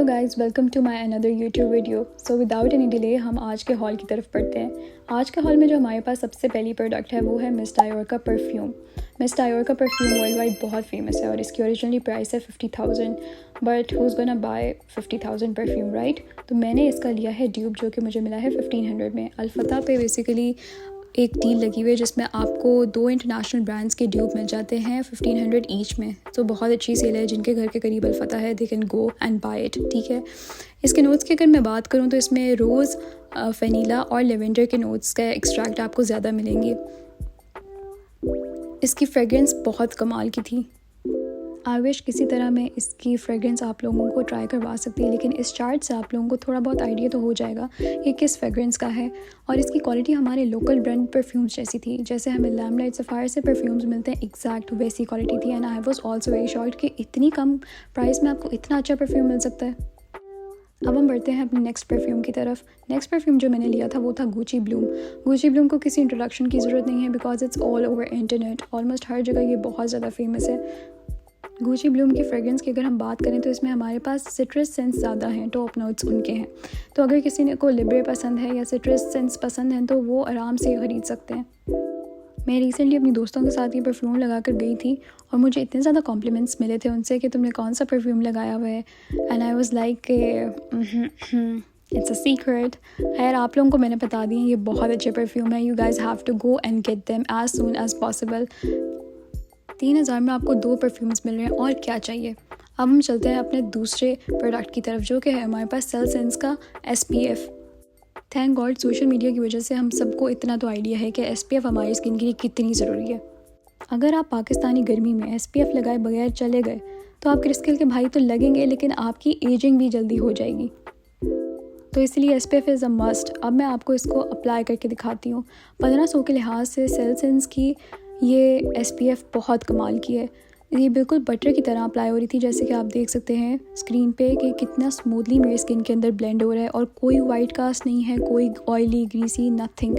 Hello guys, welcome to my another YouTube video. So without any delay हम आज के hall की तरफ बढ़ते हैं। आज के हॉल में जो हमारे पास सबसे पहली प्रोडक्ट है वो है मिस डायोर का परफ्यूम। मिस डायोर का परफ्यूम वर्ल्ड वाइड बहुत फेमस है और इसकी ओरिजिनली प्राइस है 50,000, but who is gonna buy 50,000 perfume, right? तो मैंने इसका लिया है ड्यूब, जो कि मुझे मिला है 1500 में। अल्फता पे बेसिकली एक डील लगी हुई है जिसमें आपको 2 इंटरनेशनल ब्रांड्स के ड्यूब मिल जाते हैं 1500 ईच में। तो बहुत अच्छी सेल है। जिनके घर के करीब अल्फता है they can go and buy it, ठीक है। इसके नोट्स की अगर मैं बात करूँ तो इसमें रोज़, वेनिला और लेवेंडर के नोट्स का एक्सट्रैक्ट आपको ज़्यादा मिलेंगे। इसकी फ्रेगरेंस बहुत कमाल की थी। आई विश किसी तरह मैं इसकी फ्रेगरेंस आप लोगों को ट्राई करवा सकती है, लेकिन इस चार्ट से आप लोगों को थोड़ा बहुत आइडिया तो हो जाएगा कि किस फ्रेगरेंस का है। और इसकी क्वालिटी हमारे लोकल ब्रांड परफ्यूम्स जैसी थी। जैसे हमें लैमलाइट सफ़ायर से परफ्यूम्स मिलते हैं, एग्जैक्ट वैसी क्वालिटी थी। And I was also very shocked कि इतनी कम प्राइस में आपको इतना अच्छा परफ्यूम मिल सकता है। अब हम बढ़ते हैं अपने नेक्स्ट परफ्यूम की तरफ। नेक्स्ट परफ्यूम जो मैंने लिया था वो था गुची ब्लूम। गुची ब्लूम को किसी इंट्रोडक्शन की ज़रूरत नहीं है because it's all over internet. Almost हर जगह ये बहुत ज़्यादा फेमस है। गुची ब्लूम की फ्रेगरेंस की अगर हम बात करें तो इसमें हमारे पास सिट्रस सेंस ज़्यादा हैं, टॉप नोट्स उनके हैं। तो अगर किसी को लिब्रे पसंद है या सिट्रस सेंस पसंद है तो वो आराम से ख़रीद सकते हैं। मैं रिसेंटली अपनी दोस्तों के साथ ये परफ्यूम लगा कर गई थी और मुझे इतने ज़्यादा कॉम्प्लीमेंट्स मिले थे उनसे कि तुमने कौन सा परफ्यूम लगाया हुआ है। And I was like it's a secret. खैर, आप लोगों को मैंने बता दिए, ये बहुत अच्छे परफ्यूम है। You guys have to go and get them as soon as possible. 3000 में आपको 2 परफ्यूम्स मिल रहे हैं, और क्या चाहिए। अब हम चलते हैं अपने दूसरे प्रोडक्ट की तरफ, जो कि है हमारे पास सेल सेंस का SPF। Thank God social media की वजह से हम सबको इतना तो आइडिया है कि SPF हमारी स्किन के लिए कितनी ज़रूरी है। अगर आप पाकिस्तानी गर्मी में SPF लगाए बगैर चले गए तो आपके स्किन के भाई तो लगेंगे, लेकिन आपकी एजिंग भी जल्दी हो जाएगी। तो इसलिए SPF इज़ अ मस्ट। अब मैं आपको इसको अप्लाई करके दिखाती हूँ। 1500 के लिहाज से सेल सेंस की ये SPF बहुत कमाल की है। ये बिल्कुल बटर की तरह अप्लाई हो रही थी, जैसे कि आप देख सकते हैं स्क्रीन पे कि कितना स्मूथली मेरे स्किन के अंदर ब्लेंड हो रहा है। और कोई वाइट कास्ट नहीं है, कोई ऑयली ग्रीसी नथिंग।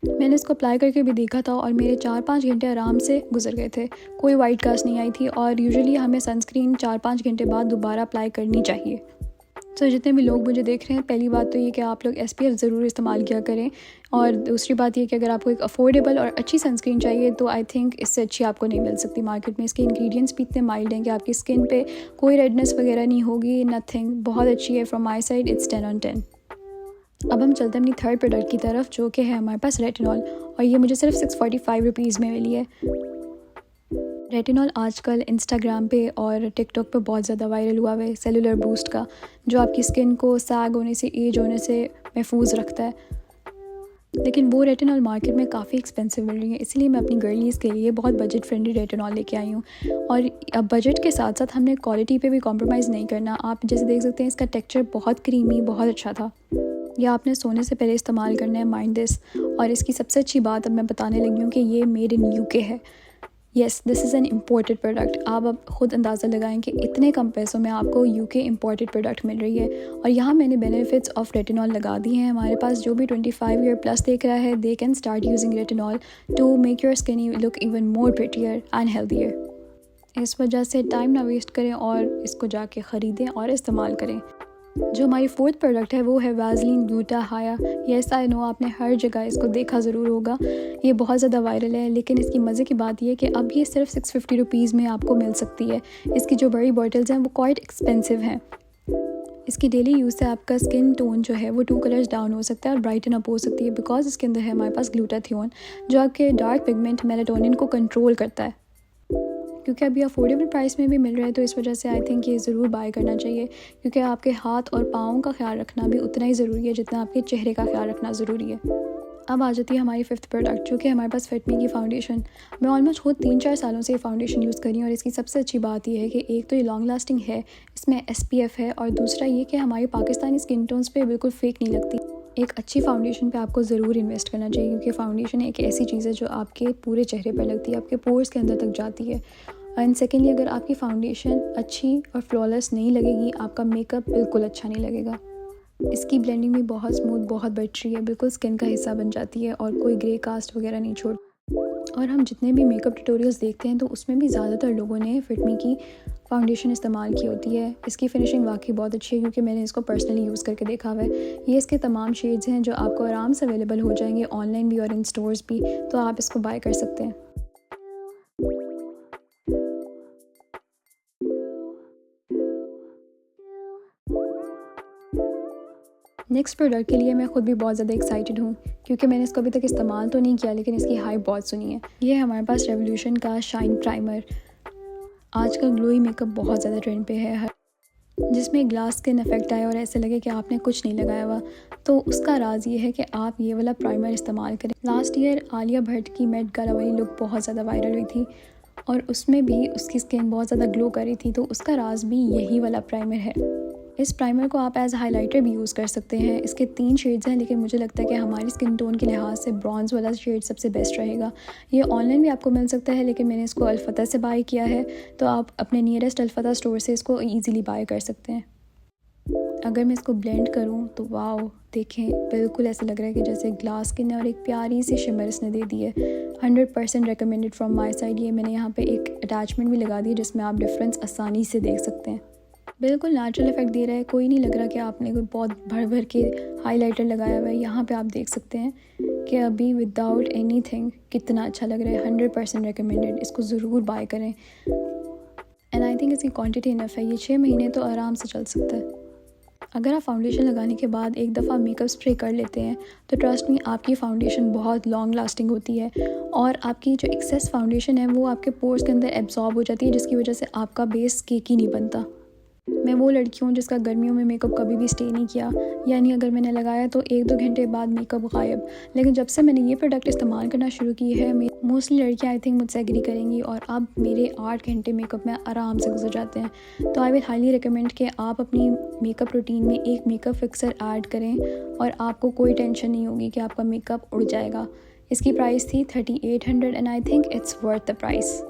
मैंने इसको अप्लाई करके भी देखा था और मेरे 4-5 घंटे आराम से गुजर गए थे, कोई वाइट कास्ट नहीं आई थी। और यूजुअली हमें सनस्क्रीन 4-5 घंटे बाद दोबारा अप्लाई करनी चाहिए। तो जितने भी लोग मुझे देख रहे हैं, पहली बात तो ये कि आप लोग SPF ज़रूर इस्तेमाल किया करें। और दूसरी बात ये कि अगर आपको एक अफोर्डेबल और अच्छी सनस्क्रीन चाहिए तो आई थिंक इससे अच्छी आपको नहीं मिल सकती मार्केट में। इसके इंग्रेडिएंट्स भी इतने माइल्ड हैं कि आपकी स्किन पे कोई रेडनेस वगैरह नहीं होगी, नथिंग। बहुत अच्छी है। From my side it's 10 on 10। अब हम चलते हैं अपनी थर्ड प्रोडक्ट की तरफ, जो कि है हमारे पास रेटिनॉल। और ये मुझे सिर्फ 645 रुपीज़ में मिली है। रेटिनॉल आजकल इंस्टाग्राम पे और टिकटॉक पे बहुत ज़्यादा वायरल हुआ है, सेलुलर बूस्ट का, जो आपकी स्किन को सैग होने से, एज होने से महफूज रखता है। लेकिन वो रेटिनॉल मार्केट में काफ़ी एक्सपेंसिव मिल रही है, इसलिए मैं अपनी गर्लीज़ के लिए बहुत बजट फ्रेंडली रेटिनॉल लेके आई हूँ। और अब बजट के साथ साथ हमने क्वालिटी पे भी कॉम्प्रोमाइज़ नहीं करना। आप जैसे देख सकते हैं इसका टेक्सचर बहुत क्रीमी, बहुत अच्छा था। यह आपने सोने से पहले इस्तेमाल करना है, माइंड दिस। और इसकी सबसे अच्छी बात अब मैं बताने लगी हूँ कि ये मेड इन UK है। Yes, this is an imported product. आप अब खुद अंदाज़ा लगाएं कि इतने कम पैसों में आपको UK इम्पोर्टेड प्रोडक्ट मिल रही है। और यहाँ मैंने बेनिफिट्स ऑफ रेटिनॉल लगा दी हैं। हमारे पास जो भी 25 ईयर प्लस देख रहा है, they can start using retinol to make your skin look even more prettier and healthier. इस वजह से टाइम ना वेस्ट करें और इसको जाके ख़रीदें और इस्तेमाल करें। जो हमारी फोर्थ प्रोडक्ट है वो है वैसलीन ग्लूटाहाया। येस, आई नो आपने हर जगह इसको देखा ज़रूर होगा, ये बहुत ज़्यादा वायरल है। लेकिन इसकी मज़े की बात यह है कि अब ये सिर्फ 650 रुपीज़ में आपको मिल सकती है। इसकी जो बड़ी बॉटल्स हैं वो क्वाइट एक्सपेंसिव हैं। इसकी डेली यूज़ से आपका स्किन टोन जो है वो 2 कलर्स डाउन हो सकता है और ब्राइटन अप हो सकती है, बिकॉज इसके अंदर है हमारे पास ग्लूटाथियोन, जो आपके डार्क पिगमेंट मेलाटोनिन को कंट्रोल करता है। क्योंकि अभी अफोर्डेबल प्राइस में भी मिल रहा है, तो इस वजह से आई थिंक ये ज़रूर बाय करना चाहिए। क्योंकि आपके हाथ और पाँव का ख्याल रखना भी उतना ही ज़रूरी है जितना आपके चेहरे का ख्याल रखना ज़रूरी है। अब आ जाती है हमारी फिफ्थ प्रोडक्ट, जो कि हमारे पास फिटमी की फ़ाउंडेशन। मैं ऑलमोस्ट खुद 3-4 सालों से ये फ़ाउंडेशन यूज़ कर रही हूँ और इसकी सबसे अच्छी बात यह है कि एक तो ये लॉन्ग लास्टिंग है, इसमें SPF है, और दूसरा ये कि हमारी पाकिस्तानी स्किन टोन्स पे बिल्कुल फेक नहीं लगती। एक अच्छी फ़ाउंडेशन पे आपको ज़रूर इन्वेस्ट करना चाहिए, क्योंकि फ़ाउंडेशन एक ऐसी चीज़ है जो आपके पूरे चेहरे पर लगती है, आपके पोर्स के अंदर तक जाती है। एंड सेकेंडली, अगर आपकी फ़ाउंडेशन अच्छी और फ्लॉलेस नहीं लगेगी, आपका मेकअप बिल्कुल अच्छा नहीं लगेगा। इसकी ब्लेंडिंग भी बहुत स्मूथ, बहुत बेटरी है, बिल्कुल स्किन का हिस्सा बन जाती है और कोई ग्रे कास्ट वगैरह नहीं छोड़। और हम जितने भी मेकअप ट्यूटोरियल्स देखते हैं तो उसमें भी ज़्यादातर लोगों ने फिटमी की फाउंडेशन इस्तेमाल की होती है। इसकी फिनिशिंग वाकई बहुत अच्छी है क्योंकि मैंने इसको पर्सनली यूज़ करके देखा हुआ है। ये इसके तमाम शेड्स हैं जो आपको आराम से अवेलेबल हो जाएंगे ऑनलाइन भी और इन स्टोर्स भी, तो आप इसको बाय कर सकते हैं। नेक्स्ट प्रोडक्ट के लिए मैं ख़ुद भी बहुत ज़्यादा एक्साइटेड हूँ क्योंकि मैंने इसको अभी तक इस्तेमाल तो नहीं किया, लेकिन इसकी हाइप बहुत सुनी है। ये है हमारे पास रेवोल्यूशन का शाइन प्राइमर। आजकल ग्लोई मेकअप बहुत ज़्यादा ट्रेंड पे है, जिसमें ग्लास स्किन इफेक्ट आए और ऐसे लगे कि आपने कुछ नहीं लगाया हुआ। तो उसका राज ये है कि आप ये वाला प्राइमर इस्तेमाल करें। लास्ट ईयर आलिया भट्ट की मेट गाला वाली लुक बहुत ज़्यादा वायरल हुई थी और उसमें भी उसकी स्किन बहुत ज़्यादा ग्लो कर रही थी, तो उसका राज भी यही वाला प्राइमर है। इस प्राइमर को आप एज हाइलाइटर भी यूज़ कर सकते हैं। इसके 3 शेड्स हैं, लेकिन मुझे लगता है कि हमारी स्किन टोन के लिहाज से ब्रॉन्ज वाला शेड सबसे बेस्ट रहेगा। ये ऑनलाइन भी आपको मिल सकता है, लेकिन मैंने इसको अल्फता से बाय किया है, तो आप अपने नियरेस्ट अल्फता स्टोर से इसको ईज़िली बाय कर सकते हैं। अगर मैं इसको ब्लेंड करूँ तो वाओ, देखें बिल्कुल ऐसा लग रहा है कि जैसे ग्लास स्किन है और एक प्यारी सी शिमर इसने दे दी है। 100% रिकमेंडेड फ्रॉम माई साइड। ये मैंने यहाँ पे एक अटैचमेंट भी लगा दी है जिसमें आप डिफरेंस आसानी से देख सकते हैं। बिल्कुल नेचुरल इफेक्ट दे रहा है, कोई नहीं लग रहा कि आपने कोई बहुत भर भर के हाइलाइटर लगाया हुआ है। यहाँ पे आप देख सकते हैं कि अभी विदाउट एनीथिंग कितना अच्छा लग रहा है। 100% रिकमेंडेड, इसको ज़रूर बाय करें। एंड आई थिंक इसकी क्वांटिटी इनफ है, ये 6 महीने तो आराम से चल सकता है। अगर आप फाउंडेशन लगाने के बाद एक दफ़ा मेकअप स्प्रे कर लेते हैं तो ट्रस्ट मी आपकी फ़ाउंडेशन बहुत लॉन्ग लास्टिंग होती है और आपकी जो एक्सेस फाउंडेशन है वो आपके पोर्स के अंदर एब्जॉर्ब हो जाती है, जिसकी वजह से आपका बेस केक ही नहीं बनता। मैं वो लड़की हूँ जिसका गर्मियों में मेकअप कभी भी स्टे नहीं किया, यानी अगर मैंने लगाया तो 1-2 घंटे बाद मेकअप गायब। लेकिन जब से मैंने ये प्रोडक्ट इस्तेमाल करना शुरू की है, मोस्टली लड़कियाँ आई थिंक मुझसे एग्री करेंगी, और अब मेरे 8 घंटे मेकअप में आराम से गुजर जाते हैं। तो आई विल हाईली रिकमेंड कि आप अपनी मेकअप रूटीन में एक मेकअप फिक्सर ऐड करें और आपको कोई टेंशन नहीं होगी कि आपका मेकअप उड़ जाएगा। इसकी प्राइस थी 3800 and I think it's worth the price.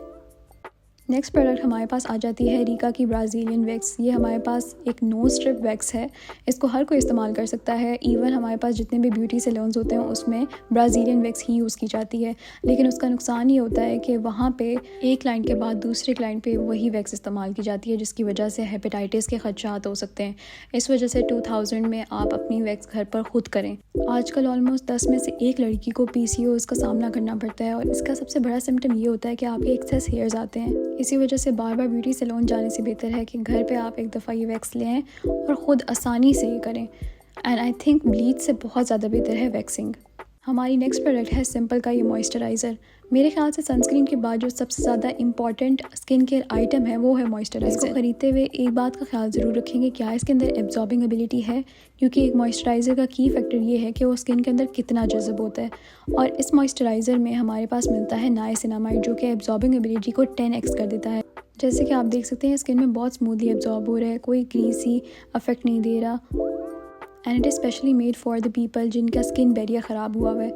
Next product हमारे पास आ जाती है रीका की ब्राज़ीलियन वैक्स। ये हमारे पास एक नो स्ट्रिप वैक्स है, इसको हर कोई इस्तेमाल कर सकता है। इवन हमारे पास जितने भी ब्यूटी सैलून्स होते हैं उसमें ब्राज़ीलियन वैक्स ही यूज़ की जाती है, लेकिन उसका नुकसान ये होता है कि वहाँ पे एक क्लाइंट के बाद दूसरे क्लाइंट पे वही वैक्स इस्तेमाल की जाती है, जिसकी वजह से हेपेटाइटिस के खदशात हो सकते हैं। इस वजह से 2000 में आप अपनी वैक्स घर पर खुद करें। आजकल ऑलमोस्ट 10 में से 1 लड़की को PCOS का सामना करना पड़ता है और इसका सबसे बड़ा सिम्टम ये होता है कि आपके एक्सेस हेयर्स आते हैं। इसी वजह से बार बार ब्यूटी सैलून जाने से बेहतर है कि घर पे आप एक दफ़ा ये वैक्स लें और ख़ुद आसानी से ये करें। एंड आई थिंक ब्लीच से बहुत ज़्यादा बेहतर है वैक्सिंग। हमारी नेक्स्ट प्रोडक्ट है सिंपल का ये मॉइस्चराइज़र। मेरे ख्याल से सनस्क्रीन के बाद जो सबसे ज़्यादा इंपॉर्टेंट स्किन केयर आइटम है वो है मॉइस्चराइज़र। इसको ख़रीदते हुए एक बात का ख्याल ज़रूर रखेंगे, क्या इसके अंदर एब्जॉर्बिंग एबिलिटी है, क्योंकि एक मॉइस्चराइज़र का की फैक्टर ये है कि वो स्किन के अंदर कितना जज़ब होता है। और इस मॉइस्चराइज़र में हमारे पास मिलता है नाइसिनामाइड, जो कि एब्जॉर्बिंग एबिलिटी को 10x कर देता है। जैसे कि आप देख सकते हैं स्किन में बहुत स्मूथली एब्जॉर्ब हो रहा है, कोई ग्रीसी अफेक्ट नहीं दे रहा। And it is specially made for the people जिनका स्किन बैरियर ख़राब हुआ है।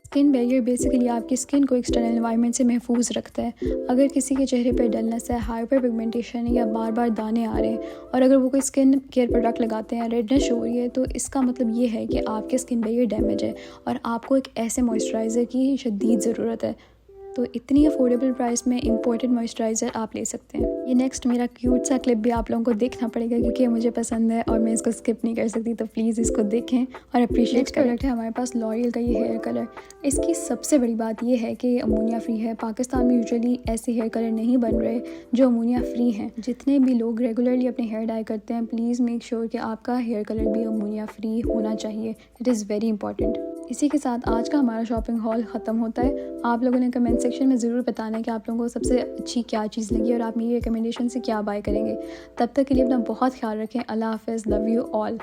स्किन बैरियर बेसिकली आपकी स्किन को एक्सटर्नल एनवायरनमेंट से महफूज रखता है। अगर किसी के चेहरे पर डलनेस है, हाइपर पिगमेंटेशन है या बार बार दाने आ रहे हैं और अगर वो कोई स्किन केयर प्रोडक्ट लगाते हैं, रेडनेस हो रही है, तो इसका मतलब ये है कि आपके स्किन बैरियर डैमेज है और आपको एक ऐसे मॉइस्चराइज़र की शदीद ज़रूरत है। तो इतनी अफोर्डेबल प्राइस में इम्पोर्टेड मॉइस्चराइज़र आप ले सकते हैं। ये नेक्स्ट मेरा क्यूट सा क्लिप भी आप लोगों को देखना पड़ेगा क्योंकि मुझे पसंद है और मैं इसको स्किप नहीं कर सकती, तो प्लीज़ इसको देखें और अप्रिशिएट करें। प्रोडक्ट है हमारे पास लॉरियल का ये हेयर कलर। इसकी सबसे बड़ी बात ये है कि अमोनिया फ्री है। पाकिस्तान में यूजुअली ऐसे हेयर कलर नहीं बन रहे जो अमोनिया फ्री हैं। जितने भी लोग रेगुलरली अपने हेयर डाई करते हैं, प्लीज़ मेक श्योर कि आपका हेयर कलर भी अमोनिया फ्री होना चाहिए। It is very important. इसी के साथ आज का हमारा शॉपिंग हॉल ख़त्म होता है। आप लोगों ने कमेंट सेक्शन में ज़रूर बताना है कि आप लोगों को सबसे अच्छी क्या चीज़ लगी और आप मेरी रिकमेंडेशन से क्या बाय करेंगे। तब तक के लिए अपना बहुत ख्याल रखें। अल्लाह हाफ़िज़। Love you all.